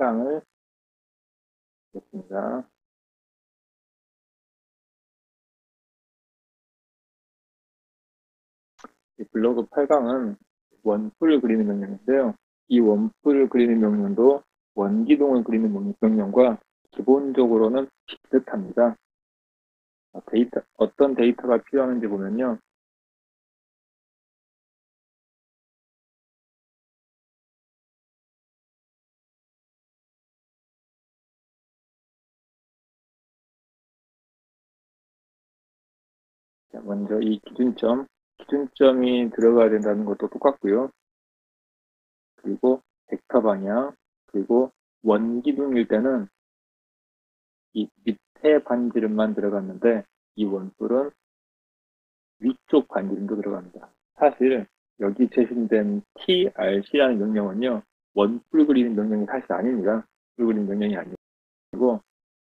8강을 했습니다. 이 블로그 8강은 원뿔을 그리는 명령인데요. 이 원뿔을 그리는 명령도 원기둥을 그리는 명령과 기본적으로는 비슷합니다. 어떤 데이터가 필요하는지 보면요. 먼저 이 기준점이 들어가야 된다는 것도 똑같고요. 그리고 벡터 방향, 그리고 원기둥일 때는 이 밑에 반지름만 들어갔는데 이 원뿔은 위쪽 반지름도 들어갑니다. 사실 여기 제시된 trc라는 명령은요. 원뿔 그리는 명령이 사실 아닙니다. 뿔 그리는 명령이 아니고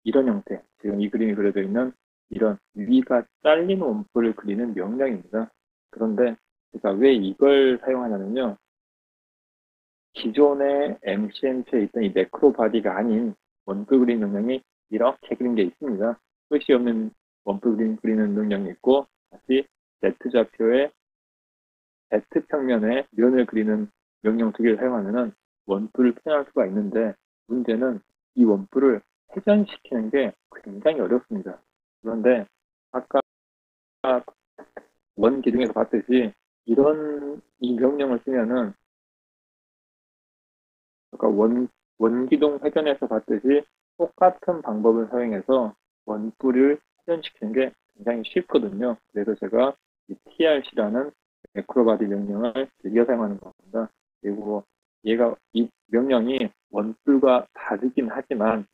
이런 형태, 지금 이 그림이 그려져 있는 이런 위가 잘린 원뿔을 그리는 명령입니다. 그런데 제가 왜 이걸 사용하냐면요. 기존의 MCNP에 있던 이 매크로 바디가 아닌 원뿔 그림 명령이 이렇게 그린 게 있습니다. 끝이 없는 원뿔 그리는 명령이 있고 다시 Z좌표에 Z평면에 면을 그리는 명령 두 개를 사용하면 원뿔을 표현할 수가 있는데 문제는 이 원뿔을 회전시키는 게 굉장히 어렵습니다. 그런데 아까 원기둥에서 봤듯이 이 명령을 쓰면은 아까 원기둥 회전에서 봤듯이 똑같은 방법을 사용해서 원뿔을 회전시키는 게 굉장히 쉽거든요. 그래서 제가 이 trc라는 매크로바디 명령을 즐겨 사용하는 겁니다. 그리고 이 명령이 원뿔과 다르긴 하지만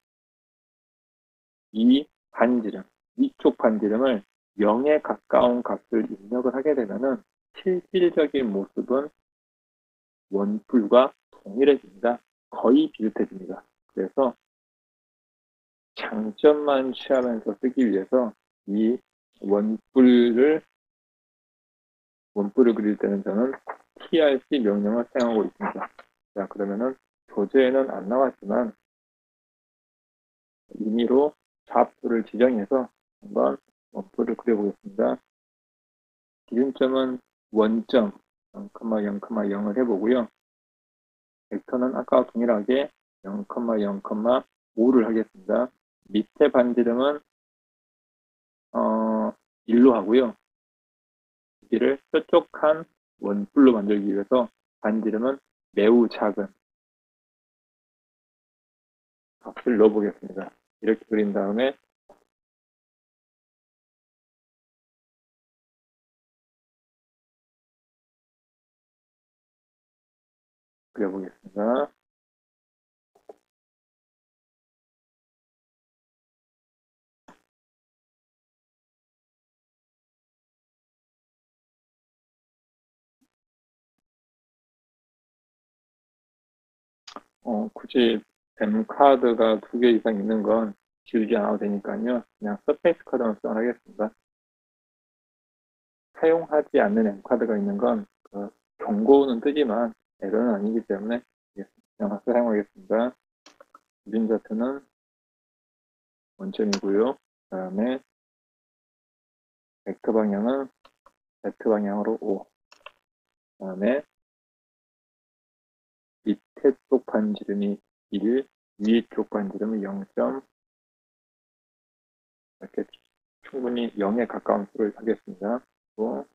이 반지름, 위쪽 반지름을 0에 가까운 값을 입력을 하게 되면은 실질적인 모습은 원뿔과 동일해집니다. 거의 비슷해집니다. 그래서 장점만 취하면서 쓰기 위해서 이 원뿔을 그릴 때는 저는 trc 명령을 사용하고 있습니다. 자, 그러면은 교재에는 안 나왔지만 임의로 좌표를 지정해서 한번 원뿔을 그려보겠습니다. 기준점은 원점 0,0,0을 해보고요. 벡터는 아까와 동일하게 0,0,5를 하겠습니다. 밑에 반지름은 1로 하고요. 여기를 뾰족한 원뿔로 만들기 위해서 반지름은 매우 작은 값을 넣어보겠습니다. 이렇게 그린 다음에 그려보겠습니다. 굳이 M 카드가 2개 이상 있는 건 지우지 않아도 되니까요. 그냥 서페이스 카드만 사용하겠습니다. 사용하지 않는 M 카드가 있는 건 경고는 뜨지만 에러는 아니기 때문에 그냥 사용하겠습니다. 기준 좌표는 원점이고요. 그 다음에 벡터 방향은 Z 방향으로 5. 그 다음에 밑에 쪽 반지름이 1, 위에 쪽 반지름이 0. 이렇게 충분히 0에 가까운 수를 하겠습니다. 그리고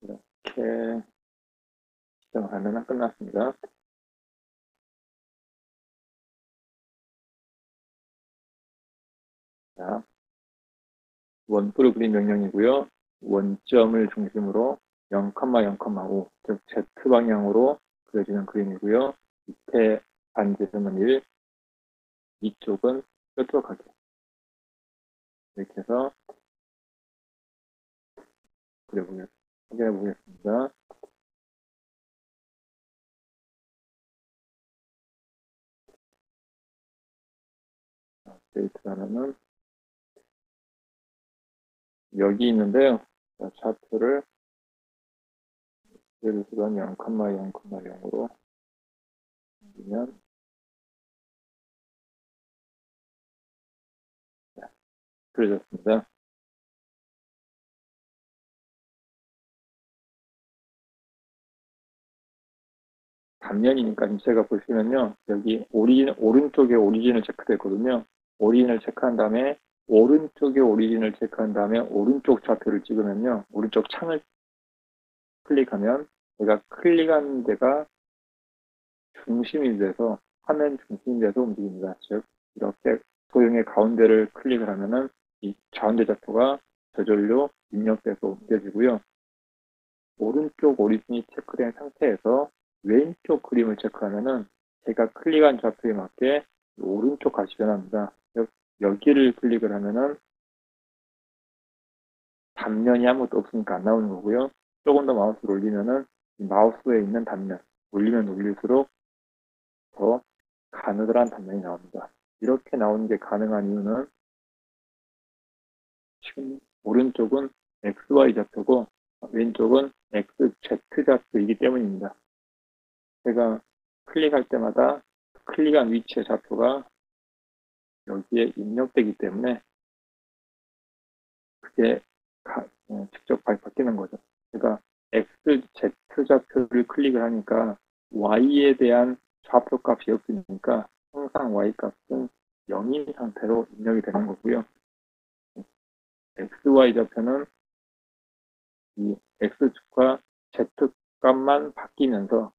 이렇게 시정하면 끝났습니다. 자, 원뿔을 그린 명령이고요. 원점을 중심으로 0,0,5, 즉 Z방향으로 그려지는 그림이고요. 밑에 반지름은 1, 위쪽은 뾰족하게 이렇게 해서 확인해 보겠습니다. 데이트라는 여기 있는데요. 자, 차트를 예를 들어 0,0,0으로 옮기면 그려졌습니다. 단면이니까 제가 보시면요. 여기 오른쪽에 오리진을 체크됐거든요. 오리진을 체크한 다음에 오른쪽에 오리진을 체크한 다음에 오른쪽 좌표를 찍으면요. 오른쪽 창을 클릭하면 제가 클릭한 데가 중심이 돼서 화면 중심이 돼서 움직입니다. 즉 이렇게 도형의 가운데를 클릭을 하면은 이 가운데 좌표가 저절로 입력돼서 옮겨지고요. 오른쪽 오리진이 체크된 상태에서 왼쪽 그림을 체크하면은 제가 클릭한 좌표에 맞게 오른쪽 값이 변합니다. 여기를 클릭을 하면은 단면이 아무것도 없으니까 안 나오는 거고요. 조금 더 마우스를 올리면은 이 마우스에 있는 단면 올리면 올릴수록 더 가느다란 단면이 나옵니다. 이렇게 나오는 게 가능한 이유는 지금 오른쪽은 XY 좌표고 왼쪽은 XZ 좌표이기 때문입니다. 제가 클릭할 때마다 클릭한 위치의 좌표가 여기에 입력되기 때문에 그게 직접 바뀌는 거죠. 그러니까 XZ 좌표를 클릭을 하니까 Y에 대한 좌표 값이 없으니까 항상 Y 값은 0인 상태로 입력이 되는 거고요. XY 좌표는 이 X축과 Z값만 바뀌면서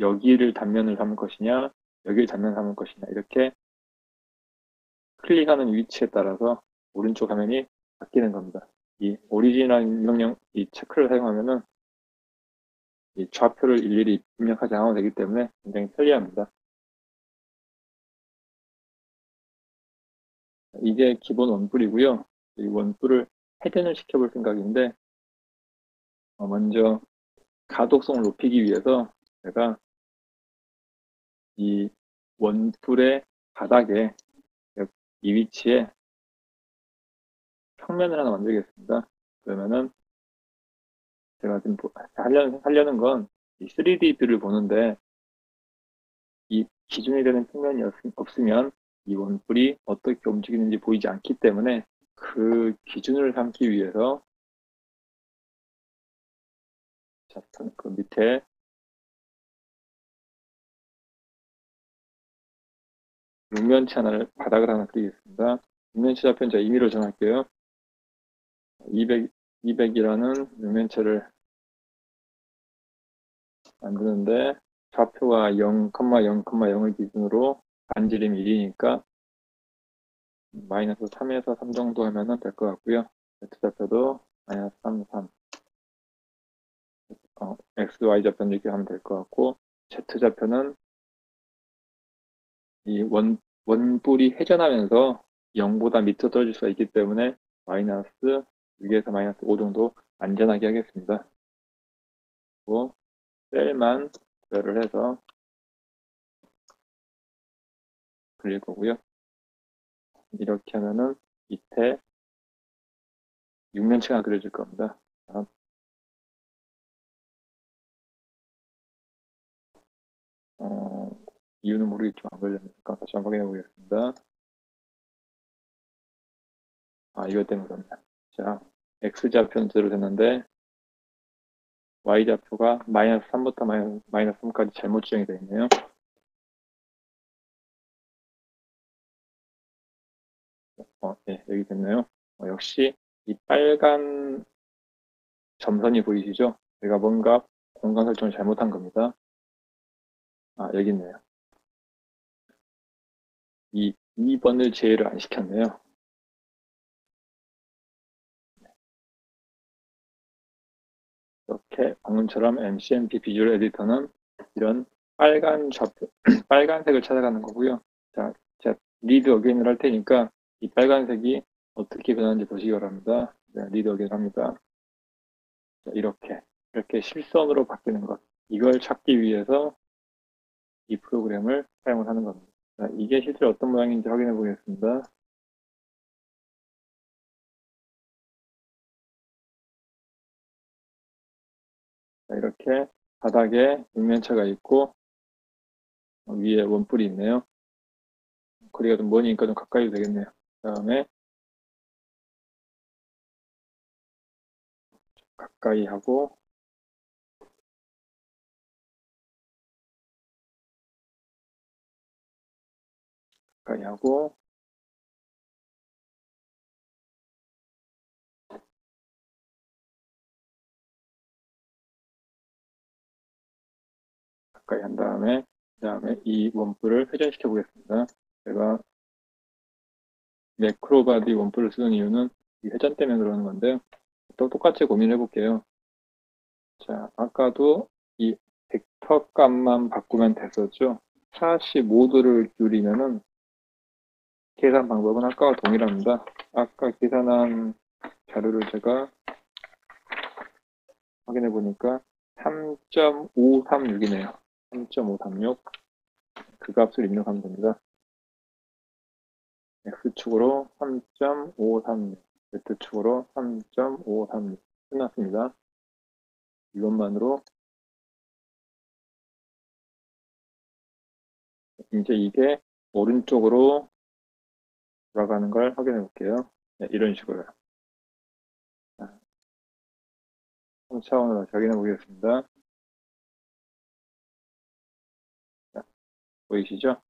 여기를 단면을 삼을 것이냐 여기를 단면을 삼을 것이냐 이렇게 클릭하는 위치에 따라서 오른쪽 화면이 바뀌는 겁니다. 이 오리지널 명령 이 체크를 사용하면은 이 좌표를 일일이 입력하지 않아도 되기 때문에 굉장히 편리합니다. 이게 기본 원뿔이고요. 이 원뿔을 회전을 시켜볼 생각인데 먼저 가독성을 높이기 위해서 제가 이 원뿔의 바닥에 이 위치에 평면을 하나 만들겠습니다. 그러면은 제가 지금 하려는 건 이 3D 뷰를 보는데 이 기준이 되는 평면이 없으면 이 원뿔이 어떻게 움직이는지 보이지 않기 때문에 그 기준을 삼기 위해서 자, 그 밑에 육면체 하나를 바닥을 하나 그리겠습니다. 육면체 좌표는 제가 임의로 정할게요. 200이라는 육면체를 만드는데 좌표가 0,0,0을 기준으로 반지름이 1이니까 마이너스 3에서 3 정도 하면 될 것 같고요. X좌표도 마이너스 3, 3. X, Y 좌표는 이렇게 하면 될 것 같고 Z좌표는 이 원뿔이 회전하면서 0보다 밑으로 떨어질 수가 있기 때문에 마이너스 6에서 마이너스 5 정도 안전하게 하겠습니다. 그리고 셀만 구별을 해서 그릴 거고요. 이렇게 하면은 밑에 육면체가 그려질 겁니다. 이유는 모르겠지만 안 걸렸으니까 다시 한번 확인해 보겠습니다. 이것 때문에 그렇네요. 자, X좌표는 제로 됐는데 Y좌표가 마이너스 3부터 마이너스 3까지 잘못 지정이 되어 있네요. 네, 여기 됐네요. 역시 이 빨간 점선이 보이시죠? 제가 뭔가 공간 설정을 잘못한 겁니다. 여기 있네요. 이 2번을 제외를 안 시켰네요. 이렇게 방금처럼 MCMP 비주얼 에디터는 이런 빨간 좌표, 빨간색을 찾아가는 거고요. 자, 제가 리드 어게인을 할 테니까 이 빨간색이 어떻게 변하는지 보시기 바랍니다. 네, 리드 어게인 합니다. 자, 이렇게 실선으로 바뀌는 것. 이걸 찾기 위해서 이 프로그램을 사용을 하는 겁니다. 자, 이게 실제 어떤 모양인지 확인해 보겠습니다. 자, 이렇게 바닥에 육면체가 있고 위에 원뿔이 있네요. 거리가 좀 머니까 좀 가까이 되겠네요. 그 다음에 가까이 하고 가까이 하고 가까이 한 다음에 그 다음에 이 원뿔을 회전시켜 보겠습니다. 제가 매크로바디 원뿔을 쓰는 이유는 이 회전 때문에 그러는 건데요. 또 똑같이 고민해 볼게요. 자, 아까도 이 벡터 값만 바꾸면 됐었죠. 45도를 줄이면은 계산 방법은 아까와 동일합니다. 아까 계산한 자료를 제가 확인해 보니까 3.536이네요. 3.536. 그 값을 입력하면 됩니다. X축으로 3.536, Z축으로 3.536. 끝났습니다. 이것만으로 이제 이게 오른쪽으로 돌아가는 걸 확인해 볼게요. 네, 이런 식으로요. 3차원으로 확인해 보겠습니다. 자, 보이시죠?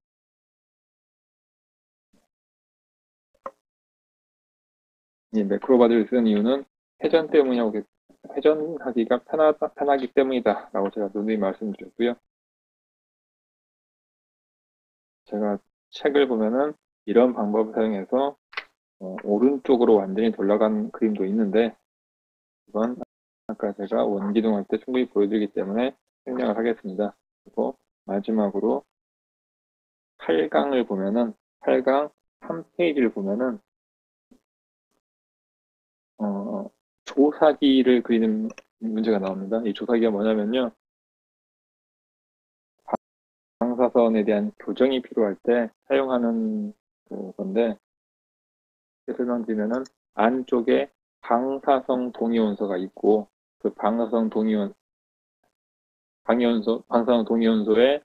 이 매크로바디를 쓰는 이유는 회전 때문이라고, 회전하기가 편하기 때문이다 라고 제가 누누이 말씀드렸고요. 제가 책을 보면은 이런 방법을 사용해서 오른쪽으로 완전히 돌아간 그림도 있는데, 이건 아까 제가 원기둥 할 때 충분히 보여드리기 때문에 생략을 하겠습니다. 그리고 마지막으로 8강을 보면은 8강 3페이지를 보면은 조사기를 그리는 문제가 나옵니다. 이 조사기가 뭐냐면요, 방사선에 대한 교정이 필요할 때 사용하는 건데, 설명드리면은 안쪽에 방사성 동위원소가 있고 그 방사성 동위원소의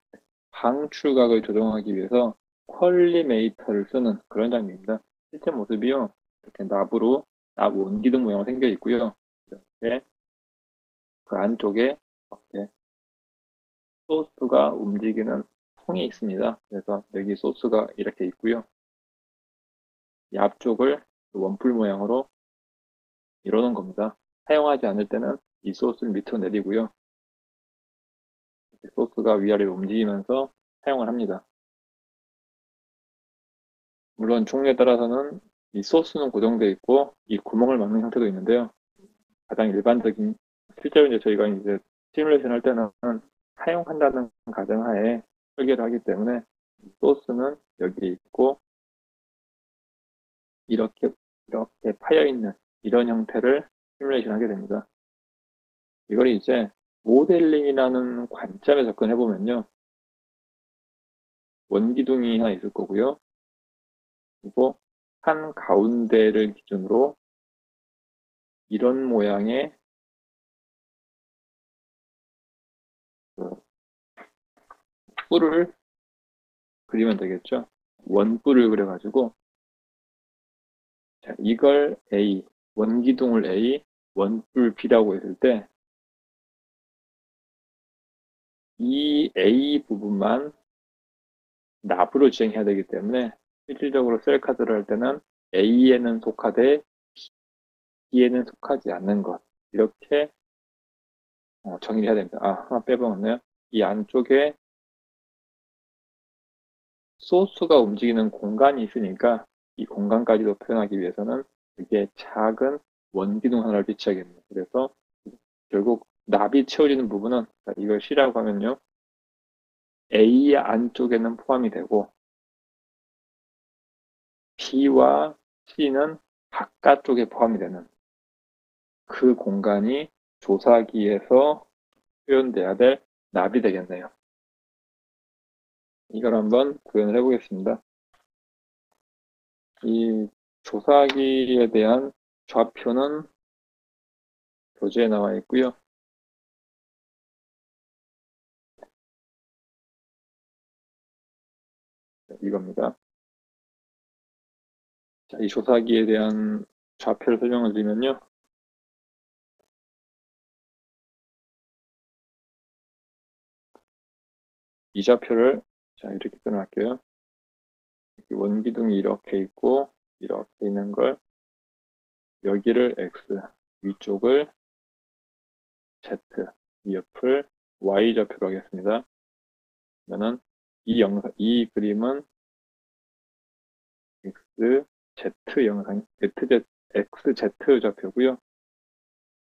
방출각을 조정하기 위해서 퀄리메이터를 쓰는 그런 장비입니다. 실제 모습이요, 이렇게 납 원기둥 모양으로 생겨 있고요. 이렇게 그 안쪽에 이렇게 소스가 움직이는 통이 있습니다. 그래서 여기 소스가 이렇게 있고요. 이 앞쪽을 원뿔 모양으로 이러는 겁니다. 사용하지 않을 때는 이 소스를 밑으로 내리고요. 소스가 위아래로 움직이면서 사용을 합니다. 물론 종류에 따라서는 이 소스는 고정되어 있고 이 구멍을 막는 형태도 있는데요. 가장 일반적인, 실제로 이제 저희가 이제 시뮬레이션 할 때는 사용한다는 가정하에 설계를 하기 때문에 소스는 여기 있고 이렇게 파여 있는 이런 형태를 시뮬레이션 하게 됩니다. 이걸 이제 모델링이라는 관점에 접근해 보면요, 원기둥이 하나 있을 거고요. 그리고 한 가운데를 기준으로 이런 모양의 뿔을 그리면 되겠죠. 원뿔을 그려가지고, 자, 이걸 A, 원기둥을 A, 원뿔 B라고 했을 때 이 A 부분만 납으로 지정해야 되기 때문에 실질적으로 셀카드를 할 때는 A에는 속하되 B에는 속하지 않는 것, 이렇게 정의를 해야 됩니다. 하나 빼먹었네요. 이 안쪽에 소스가 움직이는 공간이 있으니까 이 공간까지도 표현하기 위해서는 이게 작은 원기둥 하나를 비치하겠네요. 그래서 결국 납이 채워지는 부분은, 이걸 C라고 하면요, A 안쪽에는 포함이 되고 B와 C는 바깥쪽에 포함이 되는 그 공간이 조사기에서 표현돼야 될 납이 되겠네요. 이걸 한번 구현을 해보겠습니다. 이 조사기에 대한 좌표는 교재에 나와 있고요. 이겁니다. 자, 이 조사기에 대한 좌표를 설명을 드리면요. 이 좌표를 자 이렇게 표현할게요. 원기둥이 이렇게 있고 이렇게 있는 걸 여기를 x, 위쪽을 z, 이 옆을 y 좌표로 하겠습니다. 그러면은 이 그림은 XZ 영상, XZ 좌표고요.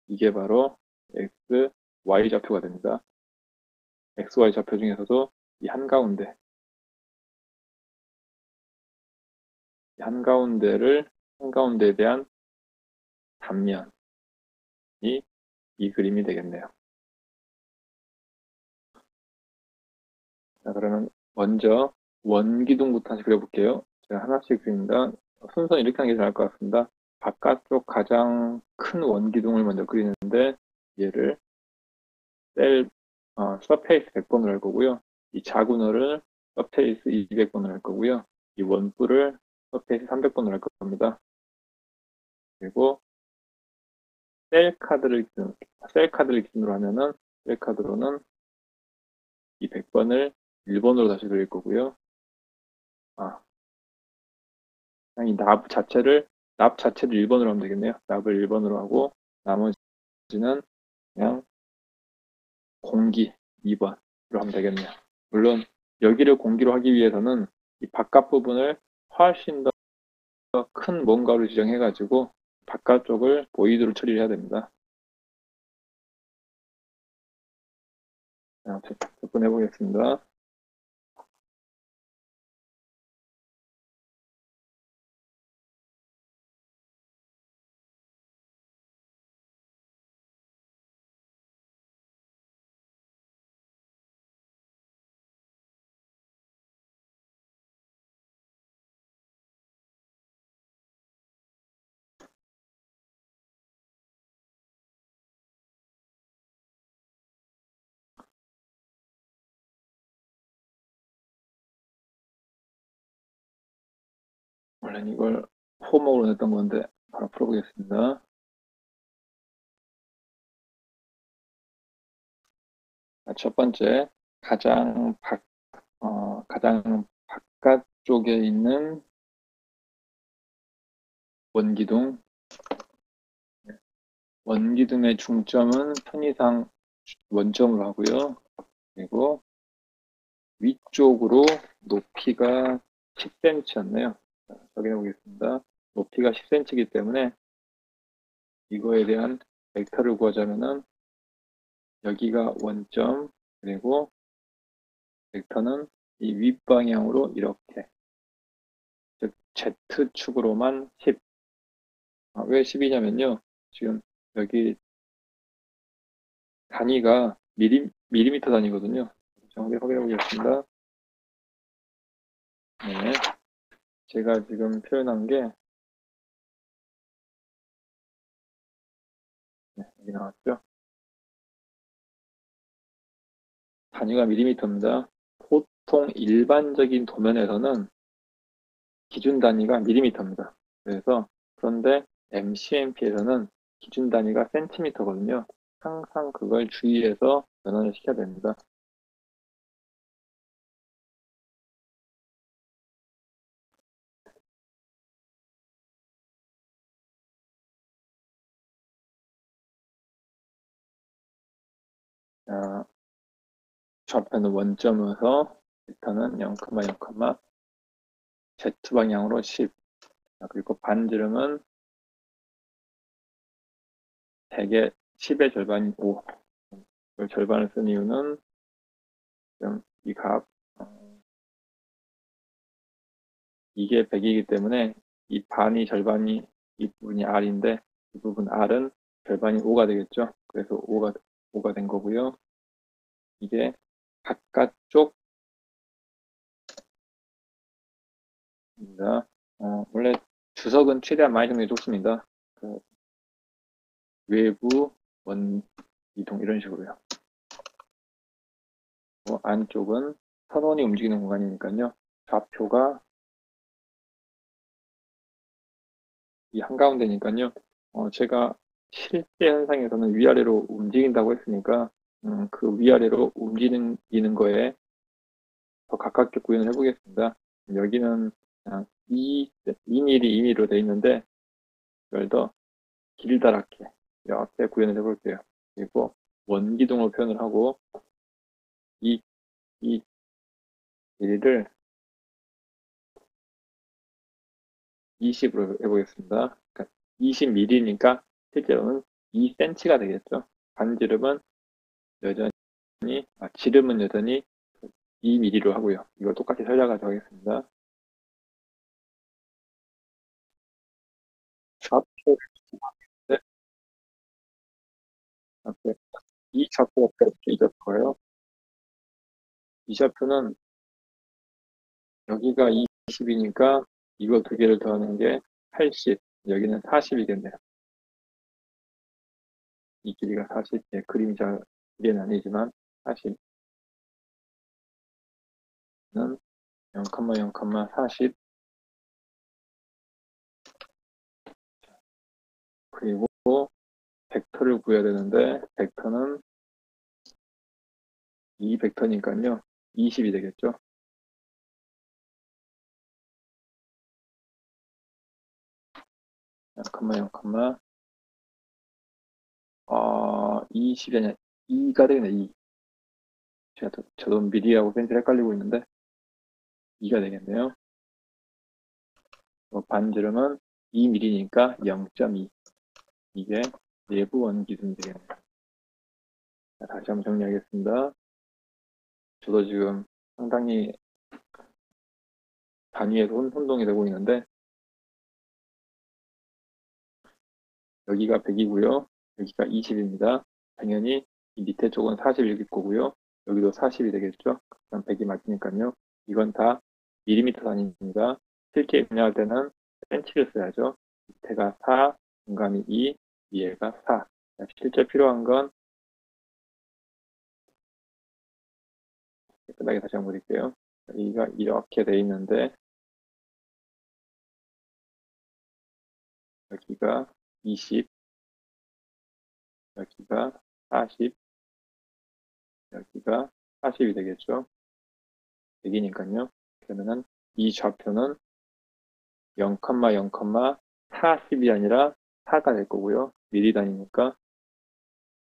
이게 바로 X, Y 좌표가 됩니다. X, Y 좌표 중에서도 이 한가운데에 대한 단면이 이 그림이 되겠네요. 자, 그러면 먼저 원기둥부터 다시 그려볼게요. 제가 하나씩 그립니다. 순서는 이렇게 하는 게 나을 것 같습니다. 바깥쪽 가장 큰 원기둥을 먼저 그리는데 얘를 서페이스 100번을 할 거고요. 이 자구너를 서페이스 200번을 할 거고요. 이 원뿔을 서페이스 300번을 할 겁니다. 그리고 셀 카드를 기준으로 하면은 셀 카드로는 이 100번을 1번으로 다시 그릴 거고요. 그냥 이 납 자체를 1번으로 하면 되겠네요. 납을 1번으로 하고 나머지는 그냥 공기 2번으로 하면 되겠네요. 물론 여기를 공기로 하기 위해서는 이 바깥 부분을 훨씬 더 큰 뭔가로 지정해가지고 바깥쪽을 보이드로 처리를 해야 됩니다. 자, 접근해 보겠습니다. 원래 이걸 호목으로 냈던 건데 바로 풀어보겠습니다. 첫 번째, 가장 바깥쪽에 있는 원기둥. 원기둥의 중점은 편의상 원점으로 하고요. 그리고 위쪽으로 높이가 10cm였네요. 확인해 보겠습니다. 높이가 10cm이기 때문에 이거에 대한 벡터를 구하자면은 여기가 원점, 그리고 벡터는 이 윗방향으로 이렇게, 즉 Z축으로만 10. 왜 10이냐면요. 지금 여기 단위가 밀리미터 단위거든요. 확인해 보겠습니다. 네. 제가 지금 표현한 게 여기 나왔죠. 단위가 밀리미터입니다. 보통 일반적인 도면에서는 기준 단위가 밀리미터입니다. 그런데 MCMP에서는 기준 단위가 센티미터거든요. 항상 그걸 주의해서 변환을 시켜야 됩니다. 좌표는 원점에서 벡터는 0, 0, Z방향으로 10. 그리고 반지름은 대개 10의 절반인 5. 절반을 쓴 이유는 이 값, 이게 100이기 때문에 이 반이 절반이 이 부분이 R인데 이 부분 R은 절반이 5가 되겠죠. 그래서 5가 된 거고요. 이게 바깥쪽입니다. 원래 주석은 최대한 많이 정리해 줬습니다. 외부 원 이동 이런 식으로요. 안쪽은 선원이 움직이는 공간이니까요. 좌표가 이 한가운데니까요. 제가 실제 현상에서는 위아래로 움직인다고 했으니까 그 위아래로 움직이는 거에 더 가깝게 구현을 해보겠습니다. 여기는 그냥 2mm, 2mm로 되어 있는데 이걸 더 길다랗게 이렇게 구현을 해볼게요. 그리고 원기둥으로 표현을 하고 이, 이 길이를 20으로 해보겠습니다. 그러니까 20mm니까 실제로는 2cm가 되겠죠. 반지름은 여전히, 지름은 여전히 2mm로 하고요. 이거 똑같이 살려가지고 하겠습니다. 좌표, 네, 앞에 이 좌표가 이렇게 잊었고요. 이 좌표는 여기가 20이니까 이거 두 개를 더하는 게 80, 여기는 40이겠네요. 이 길이가 40, 예, 그림이 잘 이해는 아니지만 40은 0,0,40 그리고 벡터를 구해야 되는데 벡터는 이 벡터니까요. 20이 되겠죠. 20이 아니라 2가 되겠네. 2. 저도 미리하고 펜슬 헷갈리고 있는데 2가 되겠네요. 반지름은 2mm니까 0.2. 이게 내부 원기둥이 되겠네요. 자, 다시 한번 정리하겠습니다. 저도 지금 상당히 단위에서 혼동이 되고 있는데 여기가 100이고요. 여기가 20입니다. 당연히 이 밑에 쪽은 40일 거고요. 여기도 40이 되겠죠. 그럼 100이 맞으니까요. 이건 다 밀리미터 단위입니다. 실제 입력할 때는 센치를 써야죠. 밑에가 4, 중간이 2, 위에가 4. 실제 필요한 건 끝나게 다시 한번 드릴게요. 여기가 이렇게 돼 있는데 여기가 20, 여기가 40, 여기가 40이 되겠죠. 100이니까요. 그러면은 이 좌표는 0,0,40이 아니라 4가 될 거고요. 미리 단위니까.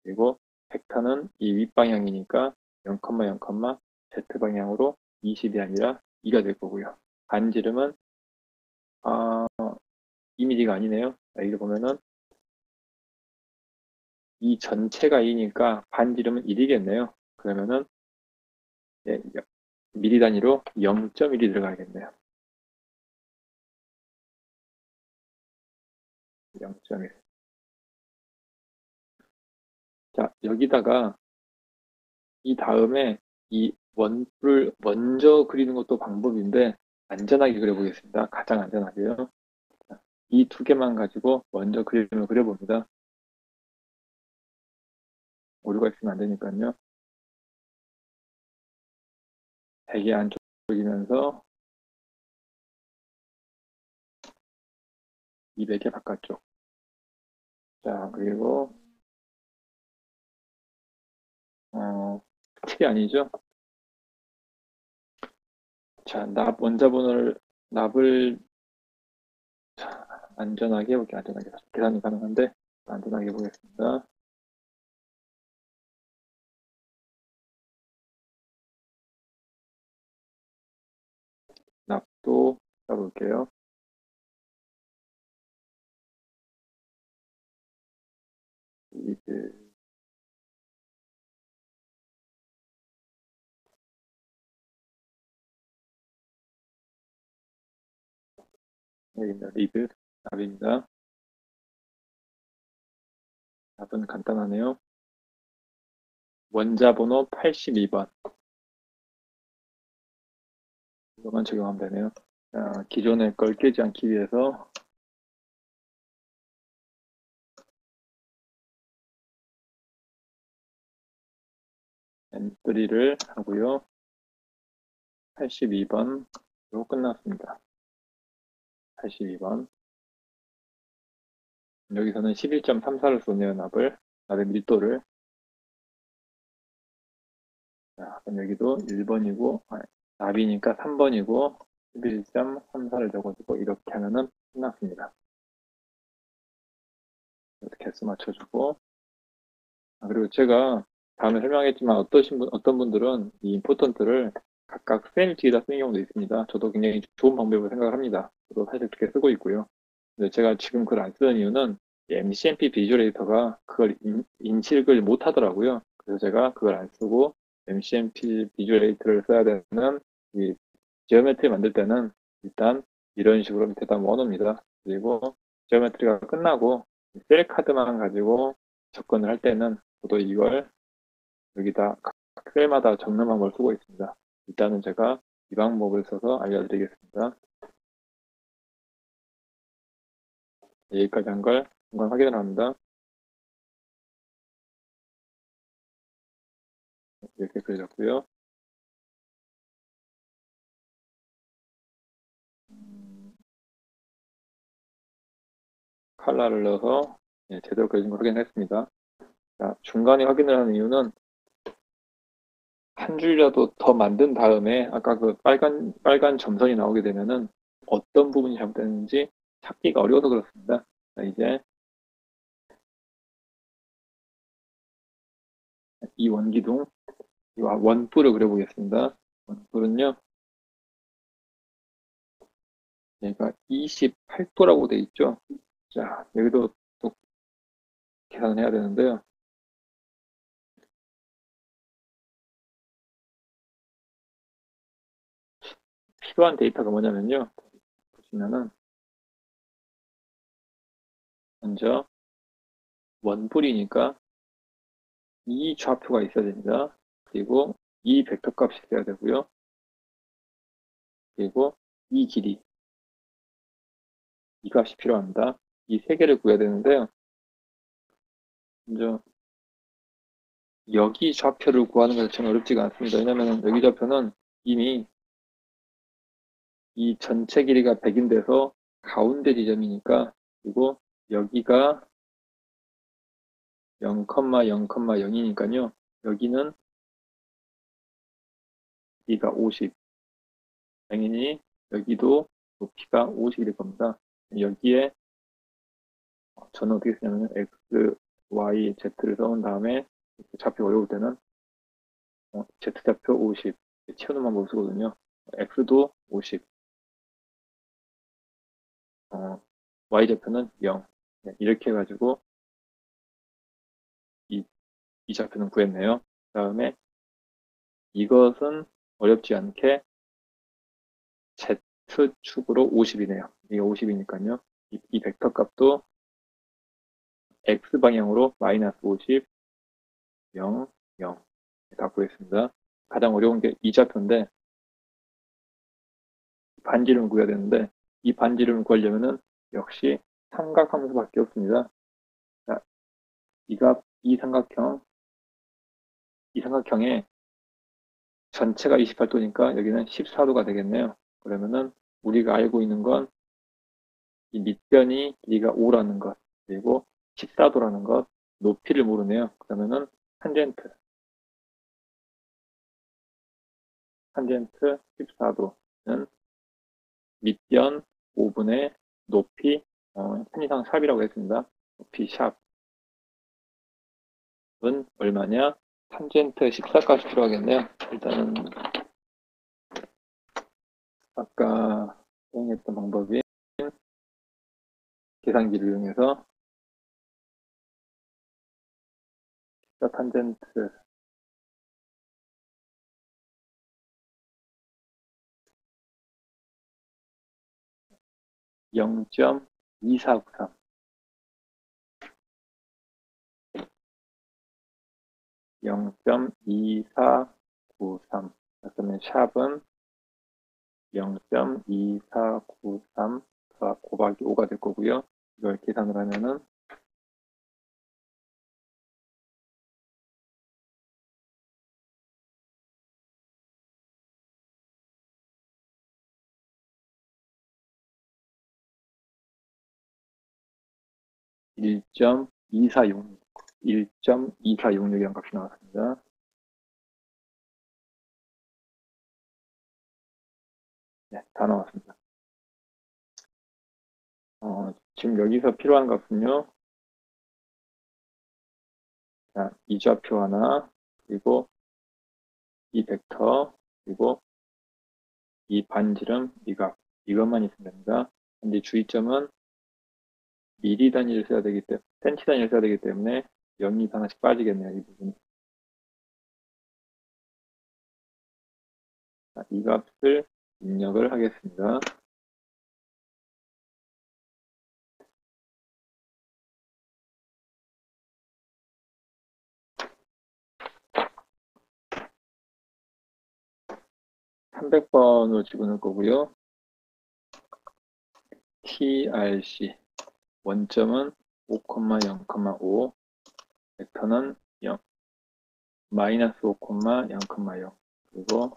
그리고 벡터는 이 윗방향이니까 0,0, Z방향으로 20이 아니라 2가 될 거고요. 반지름은 2mm가 아니네요. 여기 보면은 이 전체가 2니까 반지름은 1이겠네요. 그러면은 예, 미리 단위로 0.1이 들어가야겠네요. 0.1. 자, 여기다가 이 다음에 이 원뿔 먼저 그리는 것도 방법인데 안전하게 그려보겠습니다. 가장 안전하게요. 이 두 개만 가지고 먼저 그림을 그려봅니다. 오류가 있으면 안 되니까요. 대개 안쪽이면서 200의 바깥쪽. 자, 그리고 틀이 아니죠. 자, 납을 안전하게 해볼게요. 안전하게. 계산이 가능한데 안전하게 해보겠습니다. 납도 써볼게요. 이제 여기입니다. 리드 납입니다. 납은 간단하네요. 원자 번호 82번. 이것만 적용하면 되네요. 자, 기존의 걸 깨지 않기 위해서 엔트리를 하고요. 82번 그리고 끝났습니다. 82번. 여기서는 11.34를 쏘네요, 납의 밀도를. 자, 그럼 여기도 1번이고, 납이니까 3번이고, 11.34를 적어주고, 이렇게 하면은 끝났습니다. 이렇게 개수 맞춰주고, 그리고 제가 다음에 설명하겠지만 어떤 분들은 이 임포턴트를 각각 셀 뒤에다 쓰는 경우도 있습니다. 저도 굉장히 좋은 방법으로 생각을 합니다. 저도 사실 그렇게 쓰고 있고요. 근데 제가 지금 그걸 안 쓰는 이유는 MCMP 비주얼레이터가 그걸 인식을 못 하더라고요. 그래서 제가 그걸 안 쓰고 MCMP 비주얼레이터를 써야 되는 이 지오메트리 만들 때는 일단 이런 식으로 밑에다 모아놓습니다. 그리고 지오메트리가 끝나고 셀 카드만 가지고 접근을 할 때는 저도 이걸 여기다 각 셀마다 적는 방법을 쓰고 있습니다. 일단은 제가 이 방법을 써서 알려드리겠습니다. 여기까지 한 걸 한번 확인을 합니다. 이렇게 그려졌고요. 칼라를 넣어서 제대로 그려진 걸 확인했습니다. 자, 중간에 확인을 하는 이유는 한 줄이라도 더 만든 다음에 아까 그 빨간 점선이 나오게 되면은 어떤 부분이 잘못됐는지 찾기가 어려워서 그렇습니다. 자, 이제 이 원기둥, 이 원뿔을 그려보겠습니다. 원뿔은요, 얘가 28도라고 돼 있죠. 자, 여기도 또 계산을 해야 되는데요. 필요한 데이터가 뭐냐면요. 보시면은 먼저 원뿔이니까 이 좌표가 있어야 됩니다. 그리고 이 벡터 값이 있어야 되고요. 그리고 이 길이, 이 값이 필요합니다. 이 세 개를 구해야 되는데요. 먼저 여기 좌표를 구하는 것 자체는 어렵지가 않습니다. 왜냐하면 여기 좌표는 이미 이 전체 길이가 100인데서 가운데 지점이니까, 그리고 여기가 0,0,0이니까요. 여기는 길이가 50. 당연히 여기도 높이가 50이 될 겁니다. 여기에 저는 어떻게 쓰냐면 x, y, z를 써온 다음에 좌표 어려울 때는 z좌표 50 채우는 방법을 쓰거든요. x도 50, y좌표는 0. 이렇게 해가지고 이, 이 좌표는 구했네요. 그 다음에 이것은 어렵지 않게 z축으로 50이네요. 이게 50이니까요. 이 벡터 값도 x방향으로 마이너스 50, 0, 0. 다 구했습니다. 가장 어려운 게 이 좌표인데 반지름을 구해야 되는데 이 반지름을 구하려면은 역시 삼각함수밖에 없습니다. 자, 이 삼각형의 전체가 28도니까 여기는 14도가 되겠네요. 그러면은 우리가 알고 있는 건 이 밑변이 길이가 5라는 것, 그리고 14도라는 것, 높이를 모르네요. 그러면은 탄젠트 14도는 밑변 5분의 높이, 편의상 샵이라고 했습니다. 높이 샵은 얼마냐? 탄젠트 14값이 필요하겠네요. 일단은 아까 사용했던 방법인 계산기를 이용해서 탄젠트 0.2493 0.2493 그러면 샵은 0.2493 곱하기 5가 될 거고요. 이걸 계산을 하면은 1.2466 1.2466이라는 값이 나왔습니다. 네, 다 나왔습니다. 지금 여기서 필요한 값은요. 자, 이 좌표 하나, 그리고 이 벡터, 그리고 이 반지름, 이 값. 이것만 있으면 됩니다. 근데 주의점은 미리 단위를 써야 되기 때문에, 센치 단위를 써야 되기 때문에 0이 하나씩 빠지겠네요, 이 부분이. 자, 이 값을 입력을 하겠습니다. (300번으로) 집어넣을 거고요. TRC 원점은 5,0,5, 벡터는 0, 마이너스 5,0,0, 그리고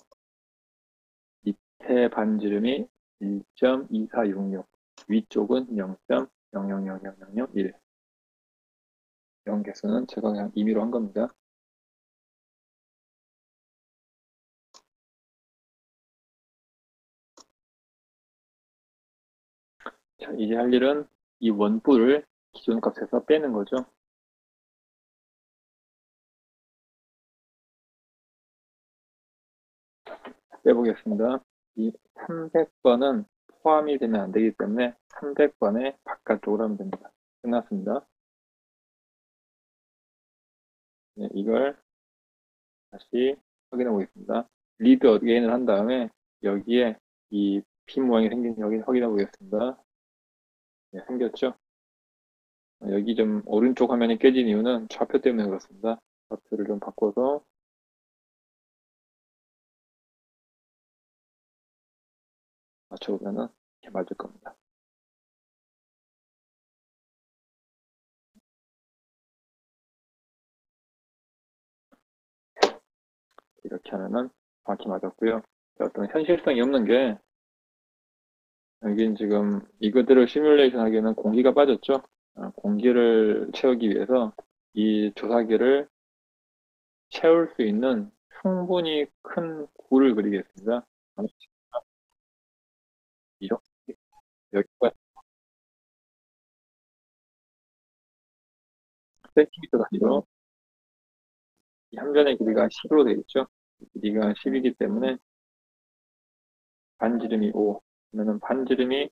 밑에 반지름이 1.2466, 위쪽은 0.000001. 이런 개수는 제가 그냥 임의로 한 겁니다. 자, 이제 할 일은 이 원뿔을 기존 값에서 빼는 거죠. 빼보겠습니다. 이 300번은 포함이 되면 안 되기 때문에 300번의 바깥쪽으로 하면 됩니다. 끝났습니다. 네, 이걸 다시 확인해 보겠습니다. 리드 어게인을 한 다음에 여기에 이 핀 모양이 생긴 여기 확인해 보겠습니다. 네, 생겼죠? 여기 좀 오른쪽 화면이 깨진 이유는 좌표 때문에 그렇습니다. 좌표를 좀 바꿔서 맞춰보면 이렇게 맞을 겁니다. 이렇게 하면은 정확히 맞았고요. 어떤 현실성이 없는 게 여긴 지금 이거대로 시뮬레이션 하기에는 공기가 빠졌죠. 공기를 채우기 위해서 이 조사기를 채울 수 있는 충분히 큰 굴을 그리겠습니다. 이렇게 여기가 센티미터 단위로 이 한 변의 길이가 10으로 되어 있죠. 길이가 10이기 때문에 반지름이 5. 그러면 반지름이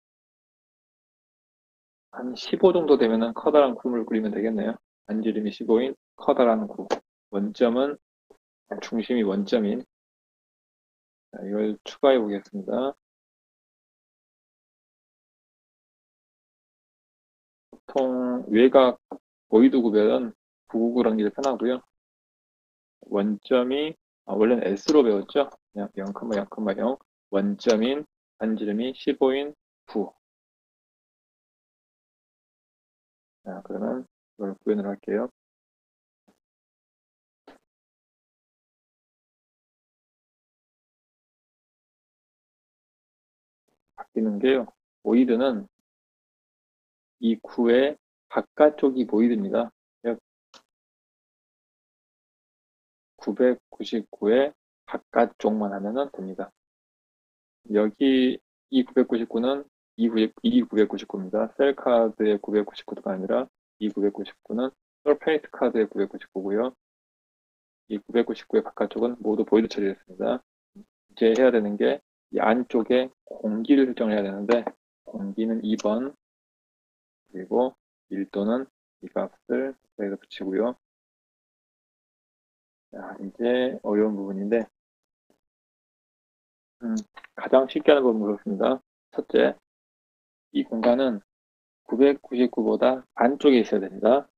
한 15 정도 되면은 커다란 굴을 그리면 되겠네요. 반지름이 15인 커다란 구. 원점은 중심이 원점인. 자, 이걸 추가해 보겠습니다. 보통 외곽 보이드 구별은 999라는 게 편하고요. 원점이 원래는 S로 배웠죠. 그냥 0,0,0 원점인 반지름이 15인 9. 자, 그러면 이걸 구현을 할게요. 바뀌는 게요. 보이드는 이 9의 바깥쪽이 보이드입니다. 999의 바깥쪽만 하면 됩니다. 여기 이 999는 이 999입니다. 셀카드의 999가 아니라 이 999는 서페이스 카드의 999고요. 이 999의 바깥쪽은 모두 보이드 처리했습니다. 이제 해야 되는 게 이 안쪽에 공기를 설정을 해야 되는데 공기는 2번, 그리고 밀도는 이 값을 여기다 붙이고요. 자, 이제 어려운 부분인데 가장 쉽게 하는 법은 그렇습니다. 첫째, 이 공간은 999보다 안쪽에 있어야 됩니다.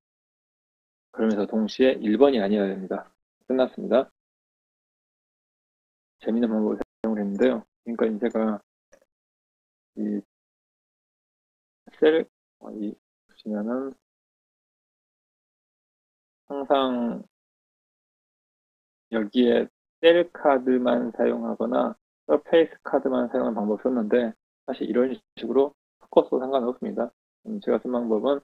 그러면서 동시에 1번이 아니어야 됩니다. 끝났습니다. 재미있는 방법을 사용을 했는데요. 그러니까 제가 이 보시면은 항상 여기에 셀 카드만 사용하거나 서페이스 카드만 사용하는 방법을 썼는데 사실 이런 식으로 섞어도 상관없습니다. 제가 쓴 방법은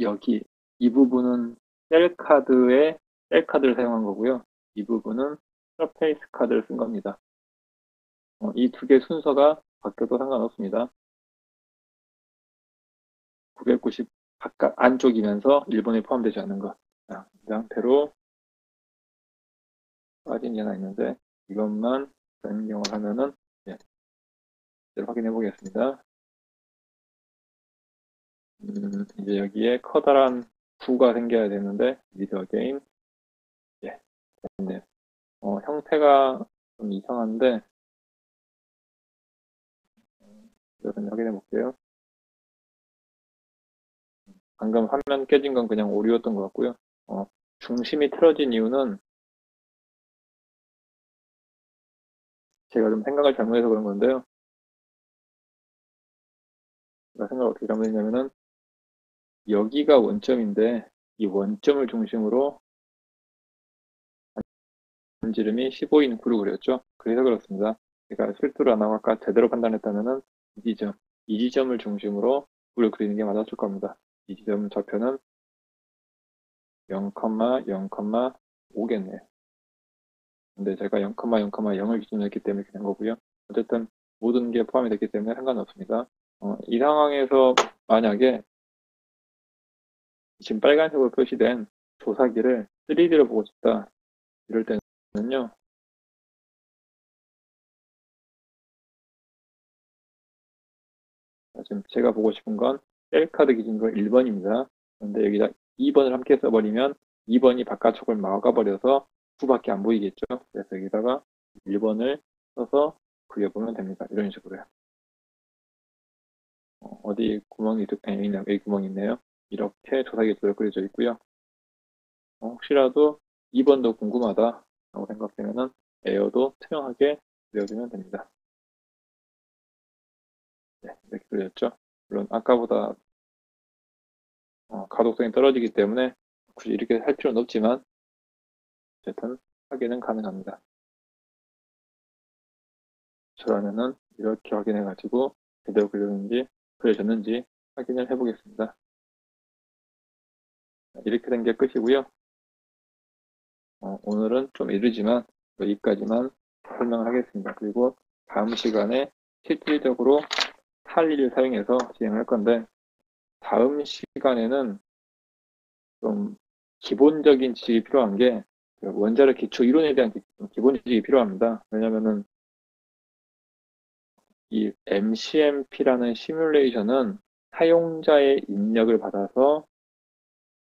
여기 이 부분은 셀카드를 사용한 거고요. 이 부분은 서페이스 카드를 쓴 겁니다. 이 두 개 순서가 바뀌어도 상관없습니다. 990 바깥 안쪽이면서 일본에 포함되지 않는 것. 자, 이 상태로 빠진 게 하나 있는데 이것만 변경을 하면은 예, 확인해 보겠습니다. 이제 여기에 커다란 구가 생겨야 되는데 리드 어게인 예, 됐네요. 형태가 좀 이상한데 이것은 확인해 볼게요. 방금 화면 깨진 건 그냥 오류였던 것 같고요. 중심이 틀어진 이유는 제가 좀 생각을 잘못해서 그런 건데요. 제가 생각을 어떻게 잘못했냐면은 여기가 원점인데 이 원점을 중심으로 반지름이 15인크로 그렸죠. 그래서 그렇습니다. 제가 실수를 안 하고 아까 제대로 판단했다면은 이 지점을 중심으로 구를 그리는 게 맞았을 겁니다. 이 지점 좌표는 0,0,5겠네요. 근데 제가 0,0,0을 기준으로 했기 때문에 그런 거고요. 어쨌든 모든 게 포함이 됐기 때문에 상관없습니다. 이 상황에서 만약에 지금 빨간색으로 표시된 조사기를 3D로 보고 싶다. 이럴 때는요. 지금 제가 보고 싶은 건 셀카드 기준으로 1번입니다. 그런데 여기다 2번을 함께 써버리면 2번이 바깥쪽을 막아버려서 9밖에 안 보이겠죠. 그래서 여기다가 1번을 써서 그려보면 됩니다. 이런 식으로요. 어디 구멍이 있나요? 여기 구멍이 있네요. 이렇게 조사기로 그려져 있고요. 혹시라도 2번도 궁금하다 라고 생각되면은 에어도 투명하게 그려주면 됩니다. 네, 이렇게 그려졌죠. 물론 아까보다 가독성이 떨어지기 때문에 굳이 이렇게 할 필요는 없지만 어쨌든 확인은 가능합니다. 그러면은 이렇게 확인해 가지고 제대로 그려졌는지 확인을 해 보겠습니다. 이렇게 된 게 끝이고요. 오늘은 좀 이르지만 여기까지만 설명을 하겠습니다. 그리고 다음 시간에 실질적으로 탈리를 사용해서 진행할 건데 다음 시간에는 좀 기본적인 지식이 필요한 게 원자력 기초 이론에 대한 기본 지식이 필요합니다. 왜냐면은 이 MCMP라는 시뮬레이션은 사용자의 입력을 받아서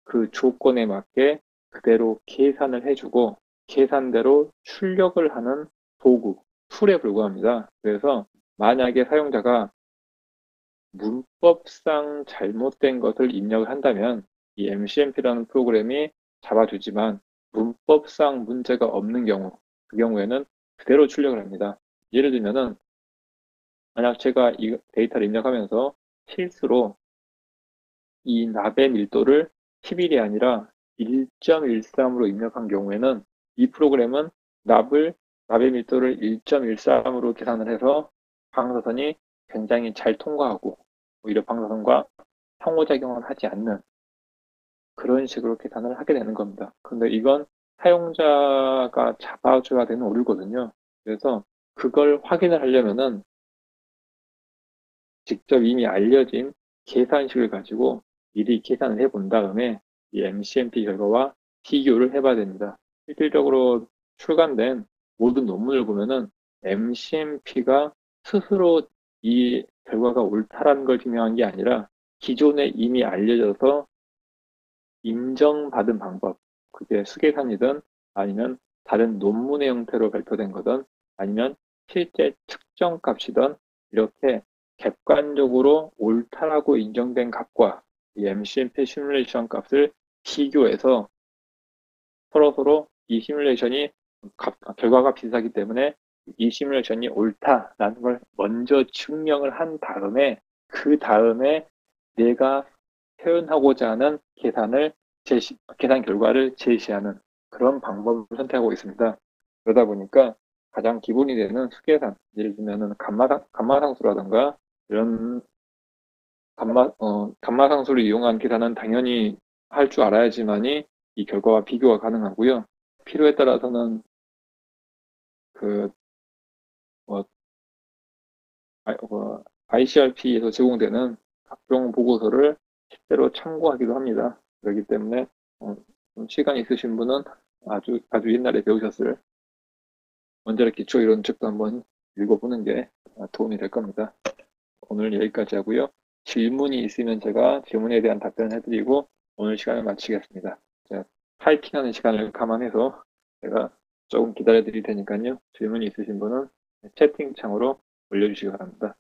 그 조건에 맞게 그대로 계산을 해주고 계산대로 출력을 하는 도구, 툴에 불과합니다. 그래서 만약에 사용자가 문법상 잘못된 것을 입력을 한다면 이 MCMP라는 프로그램이 잡아주지만 문법상 문제가 없는 경우, 그 경우에는 그대로 출력을 합니다. 예를 들면은 만약 제가 이 데이터를 입력하면서 실수로 이 납의 밀도를 11이 아니라 1.13으로 입력한 경우에는 이 프로그램은 납의 밀도를 1.13으로 계산을 해서 방사선이 굉장히 잘 통과하고 오히려 방사선과 상호작용을 하지 않는 그런 식으로 계산을 하게 되는 겁니다. 근데 이건 사용자가 잡아줘야 되는 오류거든요. 그래서 그걸 확인을 하려면은 직접 이미 알려진 계산식을 가지고 미리 계산을 해본 다음에 이 MCMP 결과와 비교를 해봐야 됩니다. 실질적으로 출간된 모든 논문을 보면은 MCMP가 스스로 이 결과가 옳다라는 걸 증명한 게 아니라 기존에 이미 알려져서 인정받은 방법, 그게 수계산이든 아니면 다른 논문의 형태로 발표된 거든 아니면 실제 측정 값이든 이렇게 객관적으로 옳다라고 인정된 값과 이 MCMP 시뮬레이션 값을 비교해서 서로 이 시뮬레이션이 결과가 비슷하기 때문에 이 시뮬레이션이 옳다라는 걸 먼저 증명을 한 다음에 그 다음에 내가 표현하고자 하는 계산 결과를 제시하는 그런 방법을 선택하고 있습니다. 그러다 보니까 가장 기본이 되는 수계산, 예를 들면은 감마상수라든가 이런 감마상수를 이용한 계산은 당연히 할 줄 알아야지만이 이 결과와 비교가 가능하고요. 필요에 따라서는 그 뭐, ICRP에서 제공되는 각종 보고서를 실제로 참고하기도 합니다. 그렇기 때문에 좀 시간 있으신 분은 아주 옛날에 배우셨을 원자력 기초 이론 책도 한번 읽어보는 게 도움이 될 겁니다. 오늘 여기까지 하고요. 질문이 있으면 제가 질문에 대한 답변을 해드리고 오늘 시간을 마치겠습니다. 자, 타이핑하는 시간을 감안해서 제가 조금 기다려 드릴 테니까요. 질문이 있으신 분은 채팅창으로 올려주시기 바랍니다.